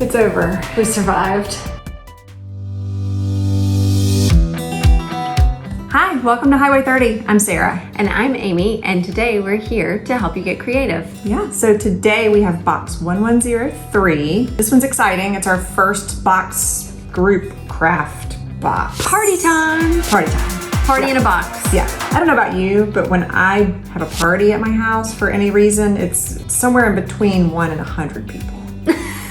It's over. We survived. Hi, welcome to Highway 30. I'm Sarah. And I'm Amy, and today we're here to help you get creative. Yeah, so today we have box 1103. This one's exciting. It's our first box group craft box. Party time! Party time. Party in a box. Yeah, I don't know about you, but when I have a party at my house for any reason, it's somewhere in between 1 and 100 people.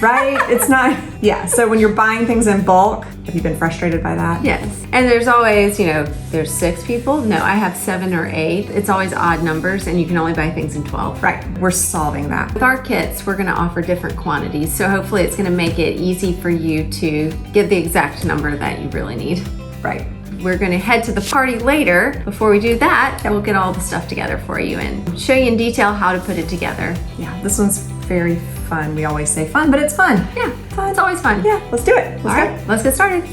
Right? It's not, yeah. So when you're buying things in bulk, have you been frustrated by that? Yes. And there's always, there's 6 people. No, I have 7 or 8. It's always odd numbers, and you can only buy things in 12. Right. We're solving that. With our kits, we're going to offer different quantities. So hopefully it's going to make it easy for you to get the exact number that you really need. Right. We're going to head to the party later. Before we do that, we'll get all the stuff together for you and show you in detail how to put it together. Yeah, this one's very fun. We always say fun, but it's fun. Yeah, fun. It's always fun. Yeah, let's do it. All right, let's get started.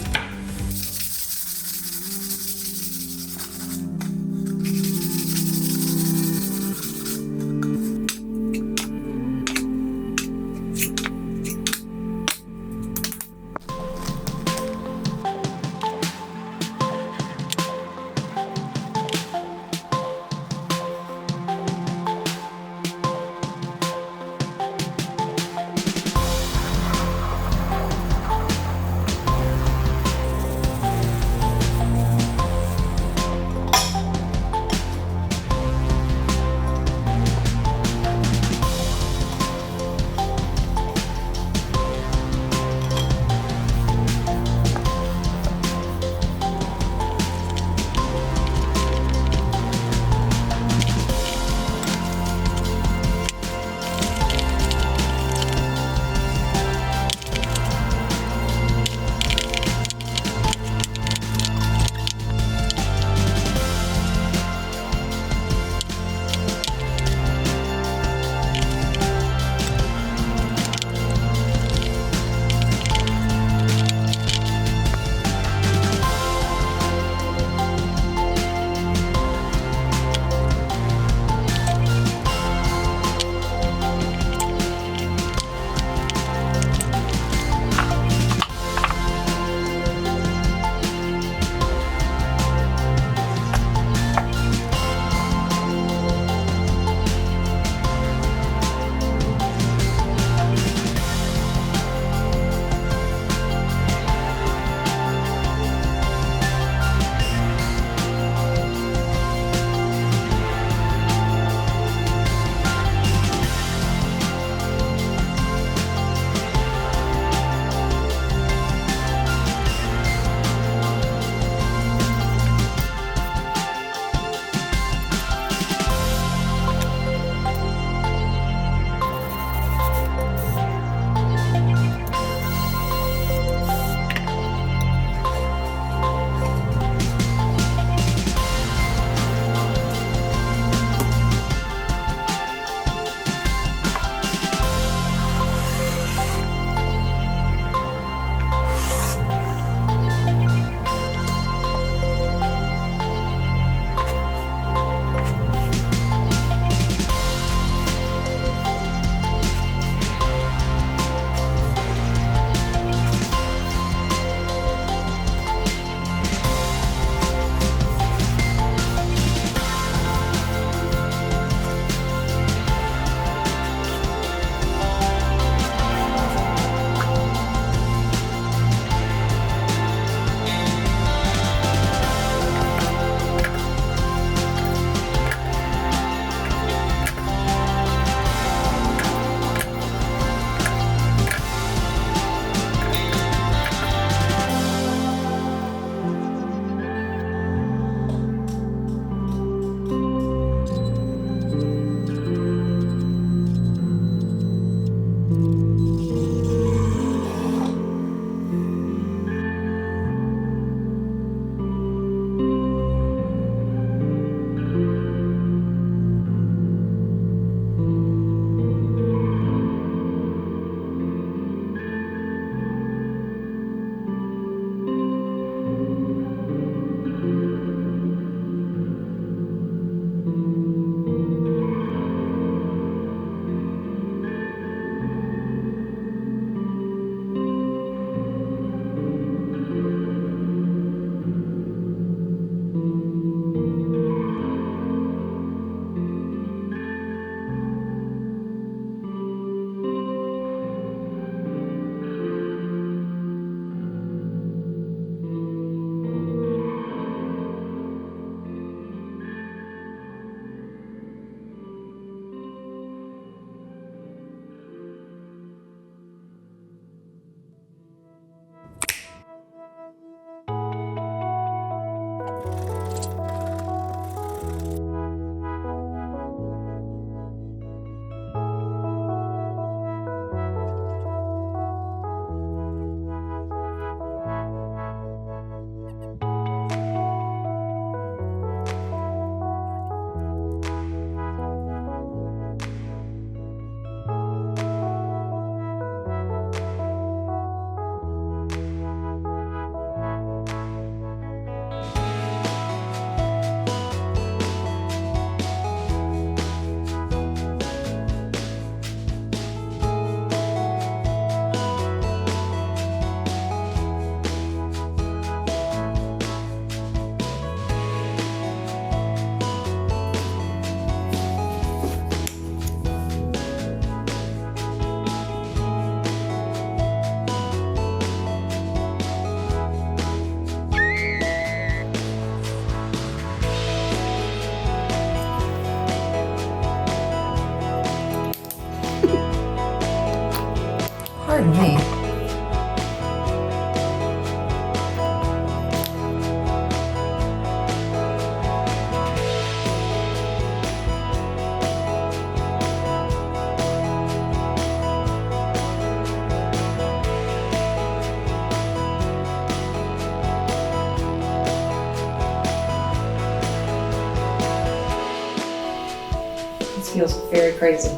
Certainly. This feels very crazy.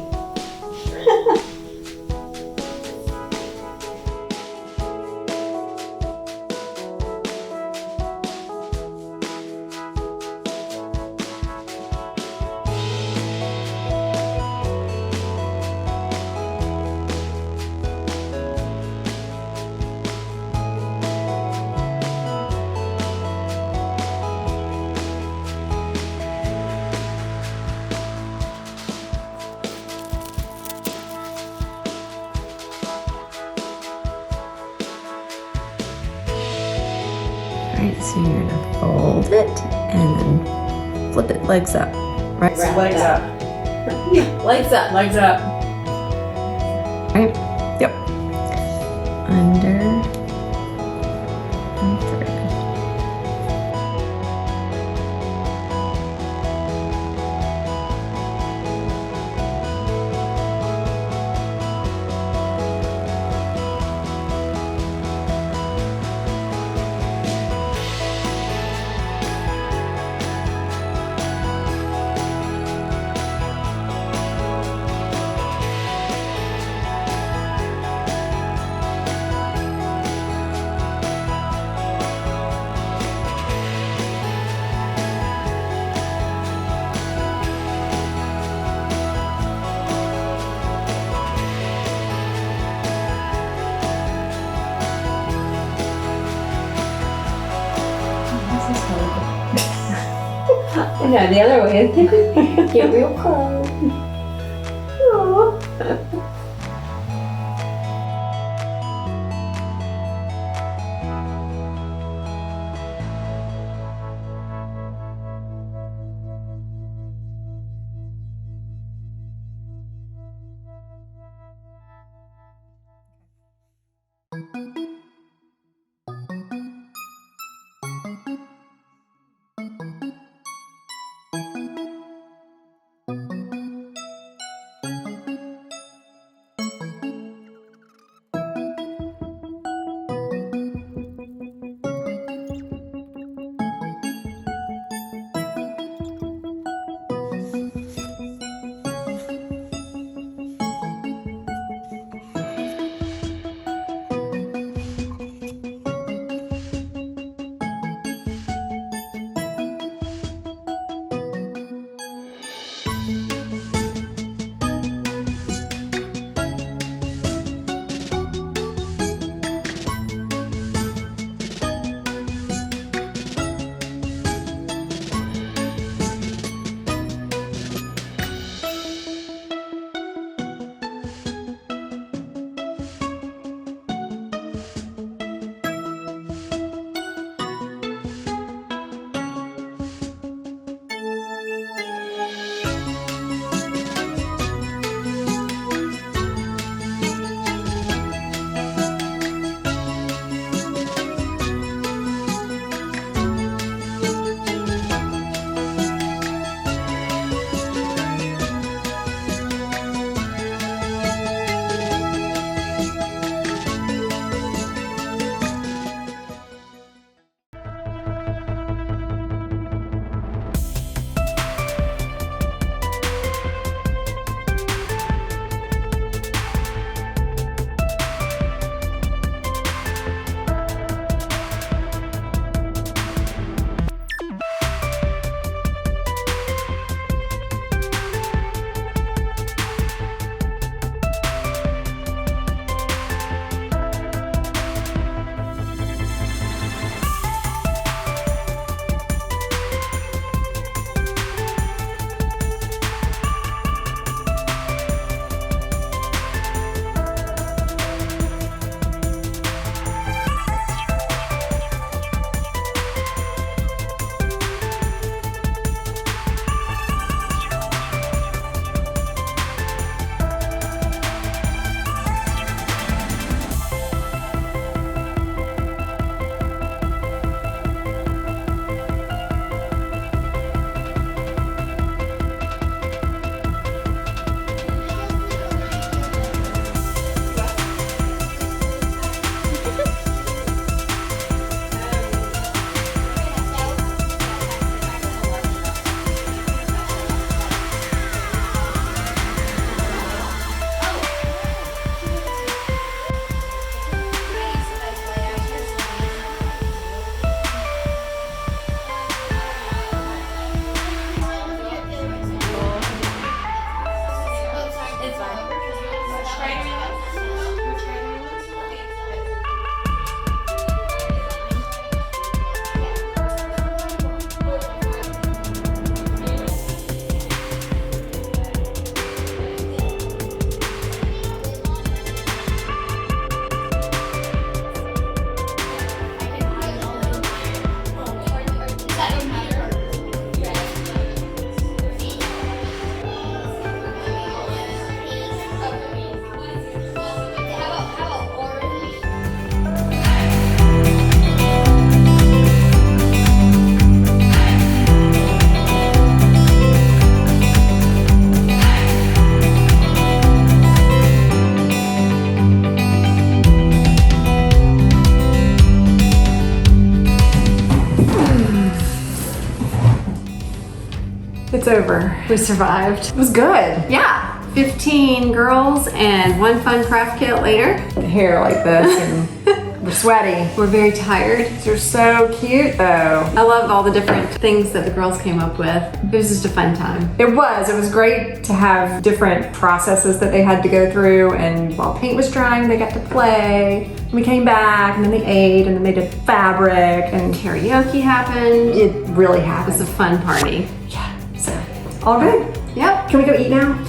Alright, so you're gonna fold it and then flip it legs up. Right? Legs up. Legs up. Legs up. Right? Yep. Under and through. No, the other way. Get real close. over. We survived. It was good. Yeah. 15 girls and one fun craft kit later. The hair like this and we're sweaty. We're very tired. They're so cute though. I love all the different things that the girls came up with. It was just a fun time. It was great to have different processes that they had to go through, and while paint was drying, they got to play. And we came back and then they ate and then they did fabric and Karaoke happened. it really It was happened. a fun party. Yeah, so all good. Yep. Can we go eat now?